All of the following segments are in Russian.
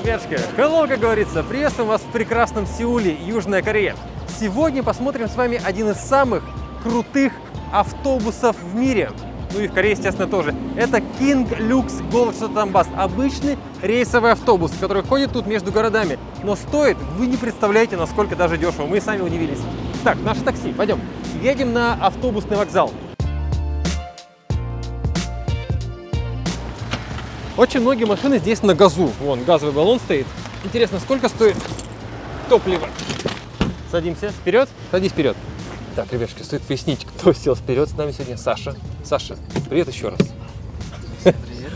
Ребятушки, hello, как говорится, приветствуем вас в прекрасном Сеуле, Южная Корея. Сегодня посмотрим с вами один из самых крутых автобусов в мире. Ну и в Корее, естественно, тоже. Это King Lux Gold, что-то там бас. Обычный рейсовый автобус, который ходит тут между городами. Но стоит, вы не представляете, насколько даже дешево. Мы сами удивились. Так, наше такси, пойдем. Едем на автобусный вокзал. Очень многие машины здесь на газу. Вон, газовый баллон стоит. Интересно, сколько стоит топливо? Садимся. Вперед? Садись вперед. Так, ребятушки, стоит пояснить, кто сел вперед. С нами сегодня Саша. Саша, привет еще раз. Привет.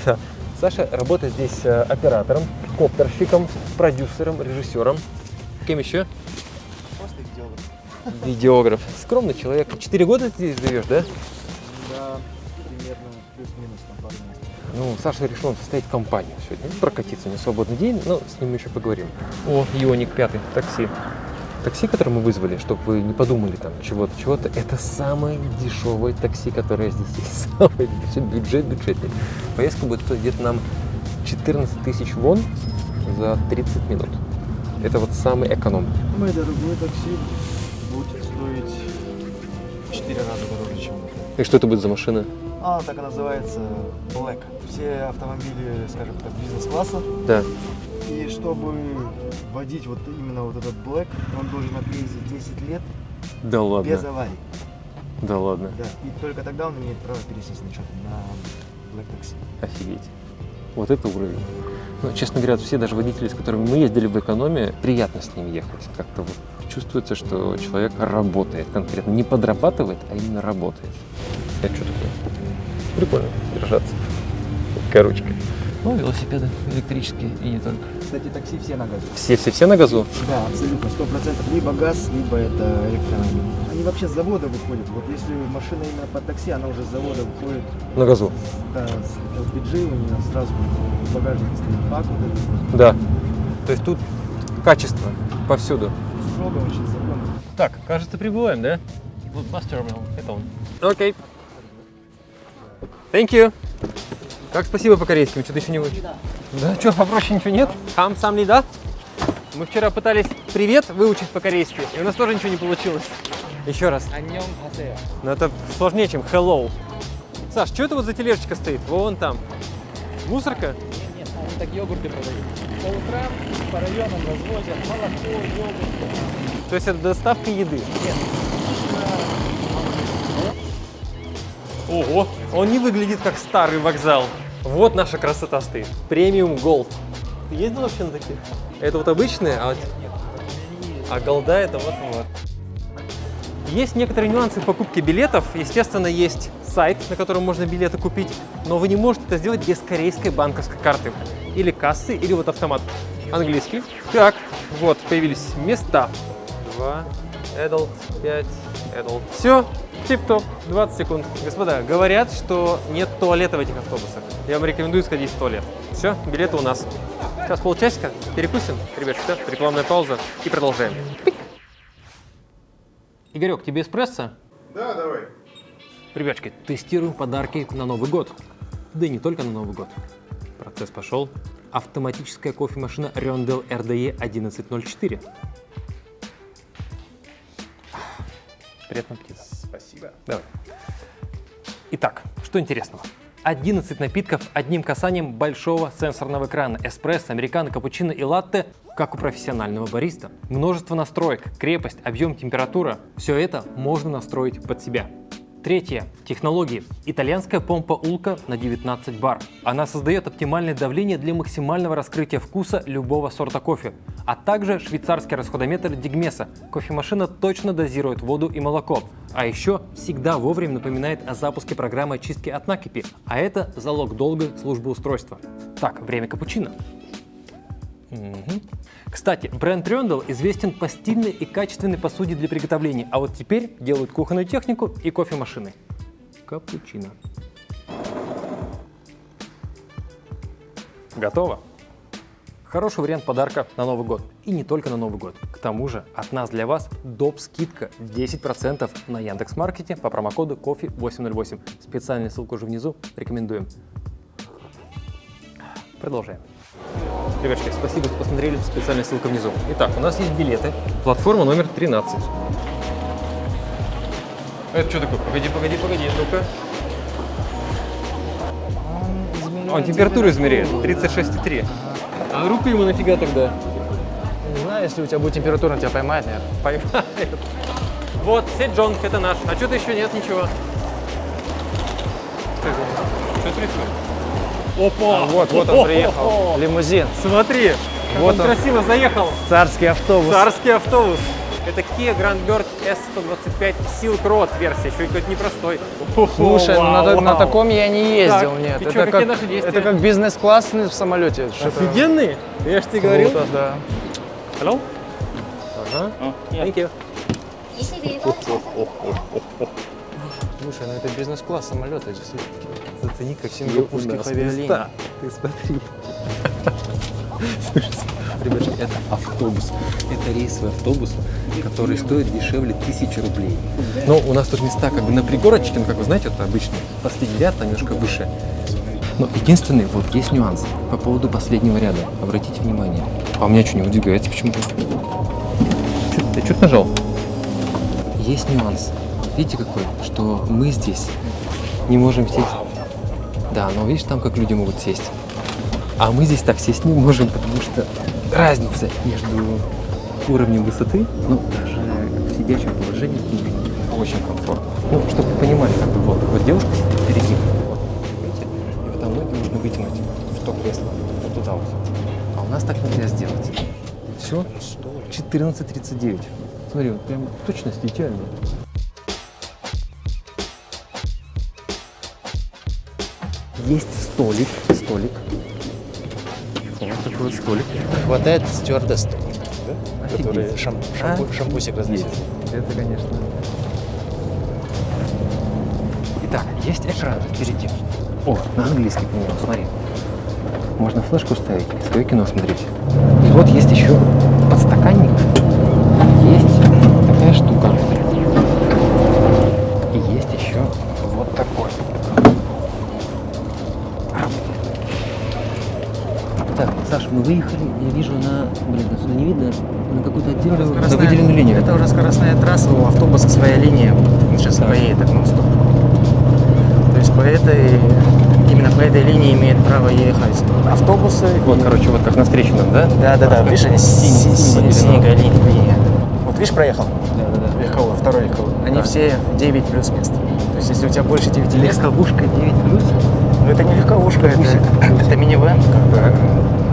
Да. Саша работает здесь оператором, коптерщиком, продюсером, режиссером. Кем еще? Просто видеограф. Видеограф. Скромный человек. 4 года ты здесь живешь, да? Да, примерно плюс-минус на пару месяцев. Ну, Саша решил составить компанию сегодня. Прокатиться на свободный день, но с ним еще поговорим. О, Ионик 5, такси. Такси, которое мы вызвали, чтобы вы не подумали там чего-то, это самое дешевое такси, которое здесь есть. Самое дешевое, бюджетный. Поездка будет стоить где-то нам 14 тысяч вон за 30 минут. Это вот самый эконом. Мое дорогое такси будет стоить 4 раза дороже, чем это. И что это будет за машина? А, так и называется Black. Все автомобили, скажем так, бизнес-класса. Да. И чтобы водить вот именно вот этот Black, он должен отъездить 10 лет Да ладно. без аварий. Да ладно. Да. И только тогда он имеет право пересесть на что-то на Black такси. Офигеть. Вот это уровень. Ну, честно говоря, все даже водители, с которыми мы ездили в экономе, приятно с ним ехать. Как-то вот чувствуется, что человек работает конкретно. Не подрабатывает, а именно работает. Это что такое? Прикольно держаться. Короче. Ну, велосипеды электрические и не только. Кстати, такси все на газу. Все на газу? Да, абсолютно, 100%. Либо газ, либо это электромобиль. Они вообще с завода выходят. Вот если машина именно под такси, она уже с завода выходит. На газу? Да, с LPG у нее сразу в багажнике стоит бак вот этот. Да. То есть тут качество повсюду. Строго очень законно. Так, кажется, прибываем, да? Вот бас терминал, это он. Окей. Thank you. Как спасибо по-корейски? Что-то еще не выучил. Да, что, попроще ничего нет? Хамсамнида. Мы вчера пытались привет выучить по-корейски, и у нас тоже ничего не получилось. Еще раз. 안녕하세요. Но это сложнее, чем hello. Саш, что это вот за тележечка стоит? Вон там. Мусорка? Нет, они так йогурты продают. По утрам по районам развозят молоко, йогурт. То есть это доставка еды? Нет. Ого, он не выглядит как старый вокзал. Вот наша красота стоит. Премиум Gold. Ты ездил вообще на таких? Это вот обычные, а голда это вот. Есть некоторые нюансы в покупке билетов. Естественно, есть сайт, на котором можно билеты купить, но вы не можете это сделать без корейской банковской карты. Или кассы, или вот автомат. Английский. Так, вот, появились места. 2, adult, 5, adult. Все, тип-топ, 20 секунд. Господа, говорят, что нет туалета в этих автобусах. Я вам рекомендую сходить в туалет. Все, билеты у нас. Сейчас полчасика, перекусим. Ребят, что? Рекламная пауза и продолжаем. Игорек, тебе эспрессо? Да, давай. Ребятки, тестируем подарки на Новый год. Да и не только на Новый год. Процесс пошел. Автоматическая кофемашина Rondel RDE 1104. Приятного аппетита. Спасибо. Давай. Итак, что интересного? 11 напитков одним касанием большого сенсорного экрана. Эспрессо, американо, капучино и латте, как у профессионального бариста. Множество настроек, крепость, объем, температура. Все это можно настроить под себя. Третье. Технологии. Итальянская помпа Улка на 19 бар. Она создает оптимальное давление для максимального раскрытия вкуса любого сорта кофе. А также швейцарский расходометр Дигмеса. Кофемашина точно дозирует воду и молоко. А еще всегда вовремя напоминает о запуске программы очистки от накипи. А это залог долгой службы устройства. Так, время капучино. Кстати, бренд Rondel известен по стильной и качественной посуде для приготовления, а вот теперь делают кухонную технику и кофемашины. Капучино. Готово. Хороший вариант подарка на Новый год. И не только на Новый год. К тому же от нас для вас доп. Скидка 10% на Яндекс.Маркете по промокоду COFFEE808. Специальную ссылку уже внизу. Рекомендуем. Продолжаем. Ребятки, спасибо, что посмотрели. Специальная ссылка внизу. Итак, у нас есть билеты. Платформа номер 13. Это что такое? Погоди, ну-ка. Он температуру измеряет. 36,3. А руку ему нафига тогда? Не знаю, если у тебя будет температура, он тебя поймает, наверное. Поймает. Вот, Седжонг, это наш. А что-то еще нет ничего. Что рисует? Опа! Вот он приехал. Лимузин. Смотри, как Вот он он. красиво заехал. Царский автобус. Царский автобус. Это Kia Grandbird S125 Silk Road версия, еще и какой-то непростой. Слушай, ну на таком я не ездил, Так, нет. и чё, какие наши действия? это как бизнес-класс в самолете. Что-то Офигенный? Я же тебе говорил. круто, да. Hello? Ага. Thank you. Слушай, ну это бизнес-класс самолета, действительно. Зацени, как сингапурских авиалиний. Ты смотри. Ребята, это автобус. Это рейсовый автобус, который стоит дешевле 1000 рублей. Но у нас тут места как бы на пригорочке, ну как вы знаете, это обычно последний ряд, там немножко выше. Но единственный, вот есть нюанс по поводу последнего ряда. Обратите внимание. А у меня что, не выдвигается почему-то? Ты что-то нажал? Есть нюанс. Видите какой? Что мы здесь не можем сесть. Да, но видишь там, как люди могут сесть. А мы здесь так сесть не можем, потому что разница между уровнем высоты, ну, даже в сидячем положении не очень комфортно. Ну, чтобы вы понимали, как бы вот девушка сидит впереди, вот, видите, и вот там ноги нужно вытянуть в то кресло, вот туда вот. А у нас так нельзя сделать. Все, 14:39. Смотри, вот прям точность идеальная. Есть столик. Вот такой вот столик. Хватает стюардесс, да? Который Офигеть. шампусик разносит. Это, конечно. Итак, есть экран впереди. О, на английский, к примеру, смотри. Можно флешку ставить и свое кино смотреть. И вот есть еще подстаканник. Есть такая штука. И есть еще вот такой. Так, Саш, мы выехали, я вижу на, отсюда не видно, на какую-то отдельную, на выделенную линию. Это уже скоростная трасса, у автобуса своя линия. Он сейчас поедет так нон-стоп. То есть именно по этой линии имеет право ехать автобусы. Вот, короче, вот как на встречном, да? Да. Видишь, они синенькая линия. Вот видишь, проехал? Да. Легковой, второй легковой. Они Да. все 9 плюс мест. То есть если у тебя больше 9 мест, Легковушка 9+. ну это не легковушка, это минивэн, как бы.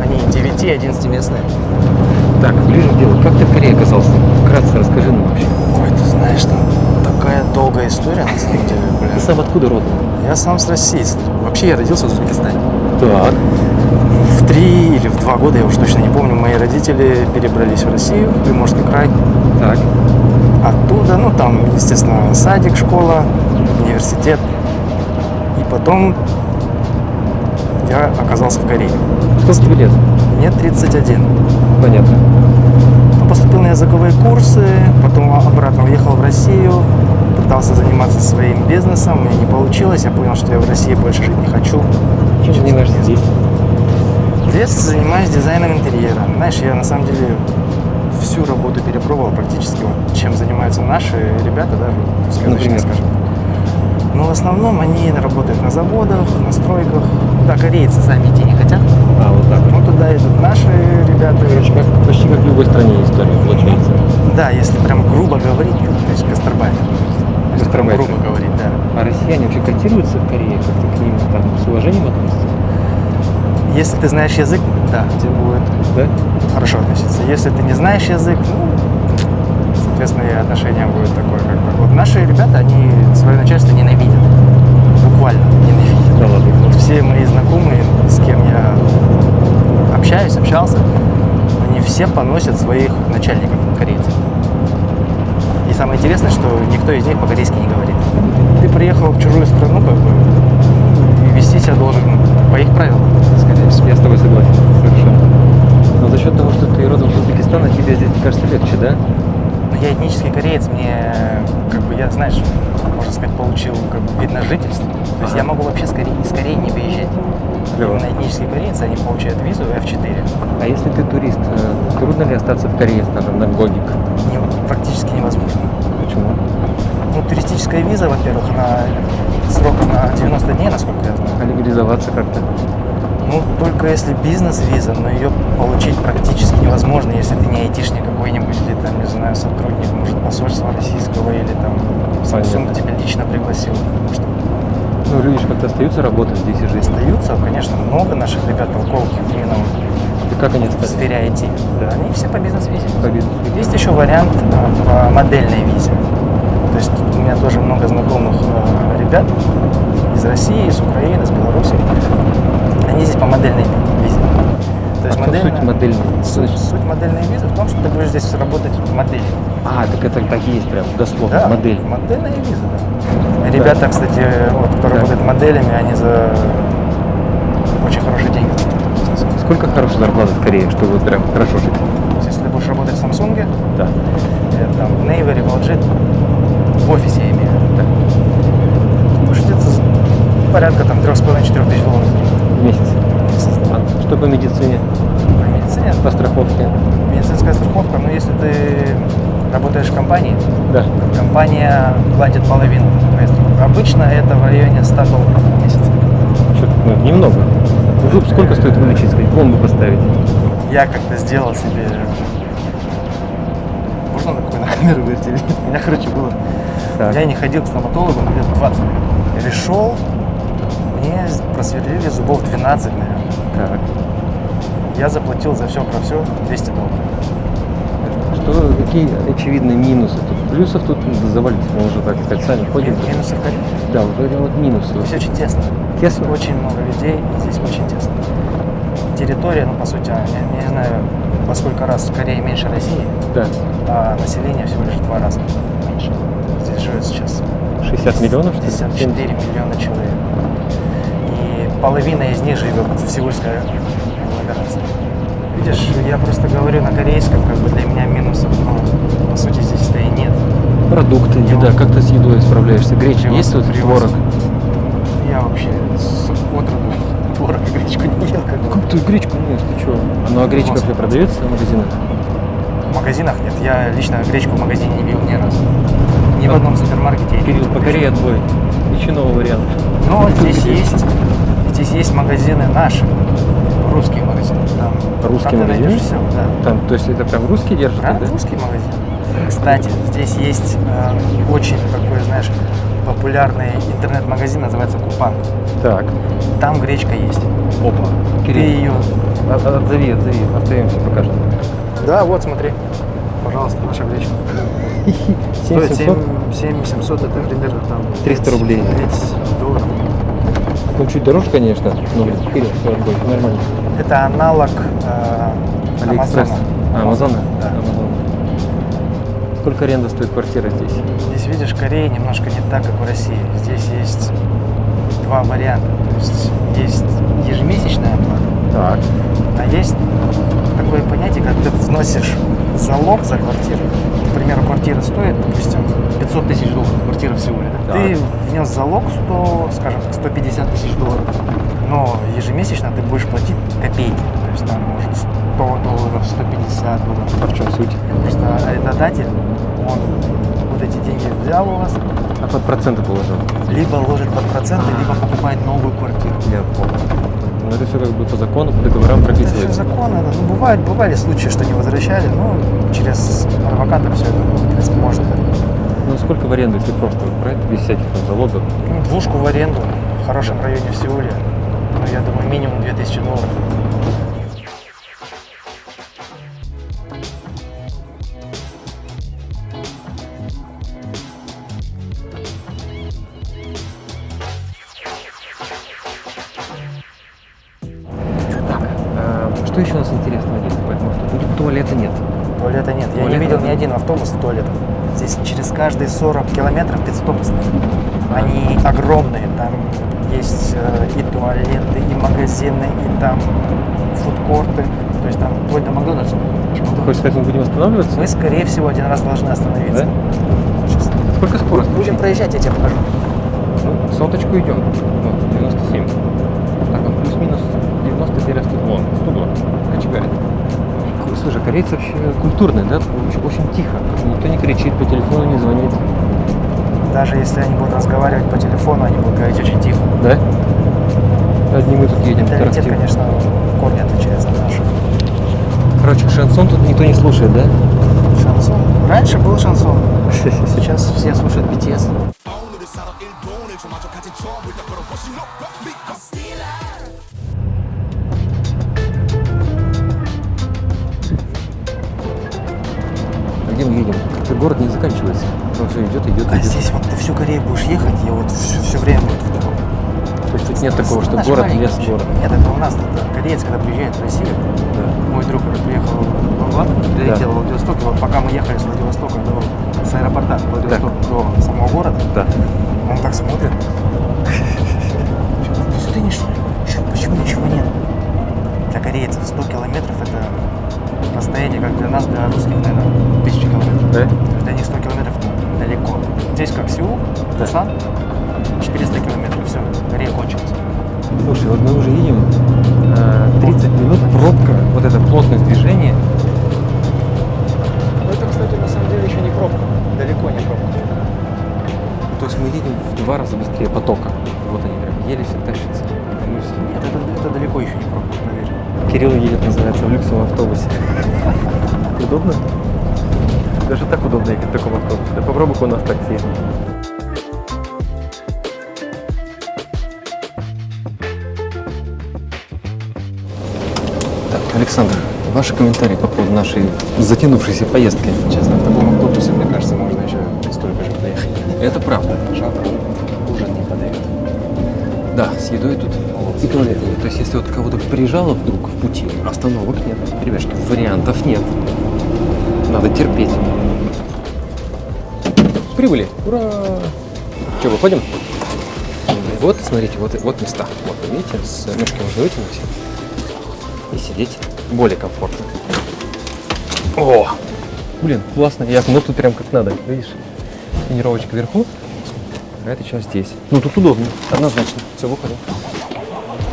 Они 9-11 местные. Так, ближе к делу. Как ты в Корее оказался? Вкратце расскажи нам вообще. Ой, ты знаешь, там такая долгая история на самом деле, блин. Ты сам откуда родом? Я сам с России. Вообще я родился в Узбекистане. Так. В 3 или в 2 года, я уж точно не помню, мои родители перебрались в Россию, в Приморский край. Так. Оттуда, ну там, естественно, садик, школа, университет. И потом я оказался в Корее. Сколько тебе лет? Мне 31. Понятно. Поступил на языковые курсы, потом обратно уехал в Россию, пытался заниматься своим бизнесом, у меня не получилось, я понял, что я в России больше жить не хочу. Чем занимаешься здесь? Здесь занимаюсь дизайном интерьера. Знаешь, я на самом деле всю работу перепробовал практически, вот, чем занимаются наши ребята, да, Например? скажем. Но в основном они работают на заводах, на стройках. Да, корейцы сами идти не хотят. А, вот так. Ну, туда идут наши ребята. Короче, почти как в любой стране история получается. Да, если прям грубо говорить, то есть гастарбайтер. Если прям Гастарбайтер. грубо говорить, да. А россияне вообще котируются в Корее? Как-то к ним там с уважением относятся? Если ты знаешь язык, да, тебе будет Да? хорошо относиться. Если ты не знаешь язык, ну, соответственно, и отношение будет такое, как бы. Вот наши ребята, они свое начальство ненавидят. Буквально ненавидят. Да ладно. Вот все мои знакомые, с кем я общался, они все поносят своих начальников, корейцев. И самое интересное, что никто из них по-корейски не говорит. Ты приехал в чужую страну, как бы, и вести себя должен по их правилам, скорее всего. Я с тобой согласен, совершенно. Но за счет того, что ты родом из Узбекистана, тебе здесь, мне кажется, легче, да? Но я этнический кореец, мне, как бы, я, знаешь, можно сказать, получил как бы, вид на жительство. То есть я могу вообще из Кореи не выезжать. Клево. Именно этнические корейцы, они получают визу F4. А если ты турист, трудно ли остаться в Корее, скажем, на годик? Практически невозможно. Почему? Ну, туристическая виза, во-первых, она сроком на 90 дней, насколько я знаю. А легализоваться как-то? Ну, только если бизнес-виза, но ее получить практически невозможно, если ты не айтишник какой-нибудь, или там, не знаю, сотрудник, может, посольства российского, или там Samsung тебя лично пригласил. Что Ну, люди же как-то остаются работать здесь и жить. остаются, конечно, много наших ребят толковых именно И как они в стали? сфере IT. Да. Они все по бизнес-визе. По бизнес-визе. Есть еще вариант по модельной визе. То есть у меня тоже много знакомых ребят из России, из Украины, из Беларуси. Они здесь по модельной визе. То есть А в чем суть модельной? Суть модельной визы в том, что ты будешь здесь работать моделью. А, так это так и есть прям, дословно, Да, модель. модельная виза, да. Ребята, кстати, вот, кто Да. работает моделями, они за очень хорошие деньги. Сколько хорошая зарплата в Корее, чтобы вот прям хорошо жить? Если ты будешь работать в Samsung, Да. там, в Naver, в LG, в офисе я имею в виду, да. Будешь где-то порядка там 3,5-4 тысяч долларов В месяц. в месяц. Да. А что по медицине? По медицине, По страховке? медицинская страховка, но если ты работаешь в компании, Да. компания платит половину твоей страховки. Обычно это в районе $100 в месяц. Что-то, ну, немного. Зуб сколько стоит вылечить, сказать, пломбу поставить? Я как-то сделал себе... Можно на какой на камеру говорить или нет? У меня, короче, было... Так. Я не ходил к стоматологу, ну, лет 20, наверное. Пришел, мне просверлили зубов 12, наверное. Так. Я заплатил за все про все $200. Что, какие очевидные минусы тут? Плюсов тут завалить, мы уже так сказать, сами ходим. Минусы в Корее. Да, вот эти вот минусы. Здесь очень тесно. Тесно? Очень много людей, и здесь очень тесно. Территория, ну, по сути, я не знаю, во сколько раз в Корее меньше России, Да. а население всего лишь в 2 раза меньше. Здесь живет сейчас 60 миллионов, что ли? 54 миллиона человек. И половина из них живет в Сеульской агломерации. Видишь, я просто говорю на корейском, как бы для меня минусов, но по сути здесь-то и нет. Продукты, еда, как ты с едой справляешься? Гречка есть тут? Творог? Я вообще с отроду творог и гречку не ел. Как ты гречку не ешь, ты чё? Ну а гречка Господи. вообще продается в магазинах? В магазинах нет. Я лично гречку в магазине не видел ни разу. Ни в одном супермаркете я не Кирилл, видел по гречку. Корее отбой. Ищи новый вариант. Но здесь есть магазины наши, русские магазины. Там, Русские там ты магазины? найдешь всё, да. Там, то есть это прям русские держат, Да, да? русский магазин. Кстати, здесь есть очень такой, знаешь, популярный интернет-магазин, называется Купанг. Так. Там гречка есть. Опа. Ты Кирилл, ее... отзови. Остаемся пока что. Да, вот смотри. Пожалуйста, наша гречка. Стоит 7700? 7700, это примерно там 300 рублей. $30. Ну, чуть дороже, конечно, но Кирилл, все отбой, нормально. Это аналог Алиэкспресс. Амазона. Амазона? Да. Амазон. Сколько аренда стоит квартира здесь? Здесь, видишь, Корея немножко не так, как в России. Здесь есть два варианта. То есть есть ежемесячная оплата, Так. а есть такое понятие, как ты вносишь залог за квартиру. К примеру, квартира стоит, допустим, $500 тысяч, квартира в Сеуле. Да? Так. Ты внес залог 100, скажем так, $150 тысяч, но ежемесячно ты будешь платить копейки. То есть там может $100, $150. А в чем суть? Просто арендодатель, он вот эти деньги взял у вас, А под проценты положил? либо ложит под проценты, либо покупает новую квартиру. Я понял. Ну это все как бы по закону, по договорам Это все прописывается. законно. Ну, бывали случаи, что не возвращали, но через адвоката все это, в принципе, можно. Ну сколько в аренду, если просто брать, без всяких там залогов? Ну, двушку в аренду в хорошем районе в Сеуле, ну, я думаю, минимум $2000. Что еще у нас интересного есть по этому автобусу? Туалета нет. Туалета нет. Я не Туалета видел нет. ни один автобус с туалетом. Здесь через каждые 40 километров пит-стопы стоят. Они огромные. Там есть и туалеты, и магазины, и там фудкорты. То есть там вплоть до Макдональдса. Хочешь сказать, мы будем останавливаться? Мы, скорее всего, один раз должны остановиться. Да? Сейчас. Сколько скорость? Будем проезжать, я тебе покажу. Ну, соточку идем. Вот, 97. Так, он плюс-минус 90-100 вон, 100 кочегарит. Слушай, корейцы вообще культурные, да? Очень тихо. Никто не кричит по телефону, не звонит. Даже если они будут разговаривать по телефону, они будут говорить очень тихо. Да? Одни мы тут едем. Менталитет, тарахтим. конечно, в корне отличается от нашего. Короче, шансон тут никто не слушает, да? Шансон. Раньше был шансон. Сейчас все слушают BTS. А где мы едем? Как-то город не заканчивается. Он все идет, идет, А идет. здесь вот ты всю Корею будешь ехать, и вот все время будет вот так вот. То есть тут нет такого, что Наш город, маленький лес, вообще. город. Нет, это у нас тут кореец, когда приезжает в Россию. Да. Мой друг, когда приехал в Англад, прилетел в Владивосток, и вот пока мы ехали с Владивостока с аэропорта в Владивосток до самого города, Да. он так смотрит. Что, пустыни, что ли? Почему ничего нет? Для корейцев 100 километров это расстояние, как для нас, для русских, наверное, 1000 километров. Да? Для них 100 километров это далеко. Здесь как Сеул, Пусан, 400 километров, все, Корея кончилась. Слушай, вот мы уже едем 30 минут, пробка, вот это плотность движения. Ну это, кстати, на самом деле еще не пробка, далеко не пробка. То есть мы едем в 2 раза быстрее потока. Вот они прям еле все тащатся. А мы все. Нет, это далеко еще не пробка, поверь. Кирилл едет, называется, в люксовом автобусе. Удобно? Даже так удобно ехать в таком автобусе. Да попробуй-ка у нас такси. Так, Александр, ваши комментарии по поводу нашей затянувшейся поездки. Честно, в таком автобусе, мне кажется, можно еще столько же доехать. Это правда. Жалко, ужин не подают. Да, с едой тут и туалет нет. То есть, если вот кого-то прижало вдруг в пути, остановок нет. Ребятушки, вариантов нет. Надо терпеть. Прибыли! Ура! Что, выходим? Вот, смотрите, вот места. Вот, вы видите, с ножки можно вытянуть и сидеть более комфортно. О! Блин, классно. Я окно тут прям как надо. Видишь? Тренировочка вверху, а это сейчас здесь. Ну, тут удобно, однозначно. Все, выходим.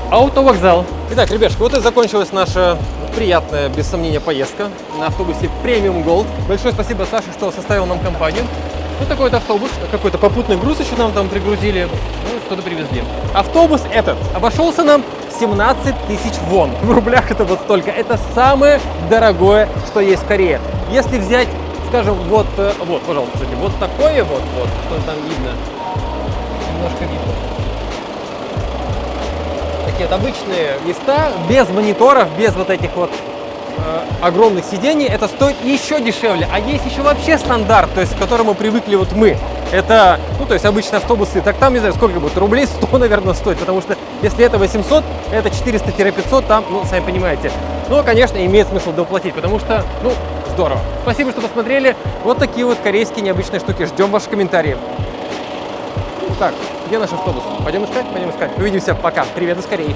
Автовокзал. Итак, ребятушки, вот и закончилась наша приятная, без сомнения, поездка на автобусе Premium Gold. Большое спасибо Саше, что составил нам компанию. Вот такой вот автобус, какой-то попутный груз еще нам там пригрузили, ну, что-то привезли. Автобус этот обошелся нам в 17 тысяч вон. В рублях это вот столько. Это самое дорогое, что есть в Корее. Если взять, скажем, вот, пожалуйста, кстати, вот такое вот, что там видно, немножко видно. Такие вот обычные места, без мониторов, без вот этих вот огромных сидений, это стоит еще дешевле. А есть еще вообще стандарт, то есть к которому привыкли вот мы. Это, ну, то есть обычные автобусы, так там, не знаю, сколько будет, рублей 100, наверное, стоит, потому что если это 800, это 400-500, там, ну, сами понимаете. Но, конечно, имеет смысл доплатить, потому что, ну, здорово. Спасибо, что посмотрели. Вот такие вот корейские необычные штуки. Ждем ваши комментарии. Так, где наш автобус? Пойдем искать? Пойдем искать. Увидимся. Пока. Привет из Кореи.